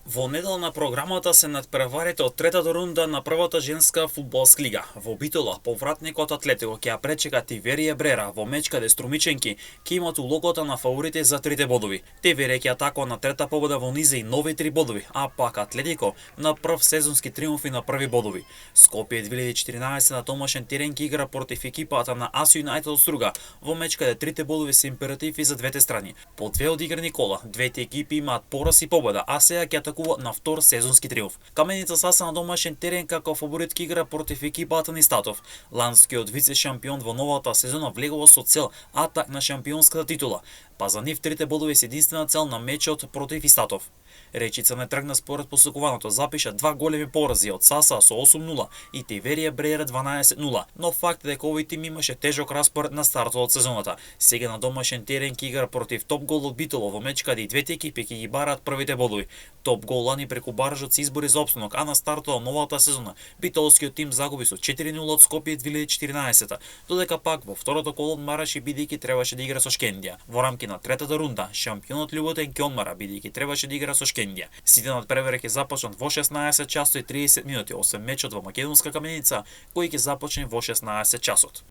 Во неделна програмата се надпреварите од третата рунда на првата женска фудбалска лига. Во Битола, повратникот Атлетико ќе ја пречека Тиверија Брера во меч каде струмиченки ќе имат улогата на фаворите за 3 бодови. Тиверија ќе атакува на трета победа во низа и нови 3 бодови, а пак Атлетико на прв сезонски триумф и на први бодови. Скопје 2014 на домашен терен ќе игра против екипата на АС Юнајтед од Струга, во меч каде 3 бодови се императив и за двете страни. По две одиграни кола, двете екипи имаат пораз и победа, а сега ќе атакуваат на втор сезонски триумф. Каменица Саса на домашен терен како фаворит ќе игра против екипата на Истатов. Ланскиот вице-шампион во новата сезона влегува со цел атак на шампионската титула, па за нив 3 бодови се единствена цел на мечот против Истатов. Речица не тргна според посекуваното, запиша два големи порази од Саса со 8-0 и Тиверија Брера 12-0, но факт е дека овој тим имаше тежок распоред на стартот од сезоната. Сега на домашен терен ќе игра против Топ Гол од Битола во меч каде и двете екипи ќе ги бараат првите бодови. Топ Гол лани преку баражот се избори за опстанок, а на стартот од новата сезона битолскиот тим загуби со 4-0 од Скопје 2014, додека пак во второто коло одмараше бидејќи требаше да игра со Шкендија. Во рамки на третата рунда, шампионот Љуботен ќе одмара бидејќи требаше да игра со Шкендија. Сите надпревари ќе започнат во 16 часот и 30 минути, освен мечот во македонска Каменица, кој ќе започне во 16 часот.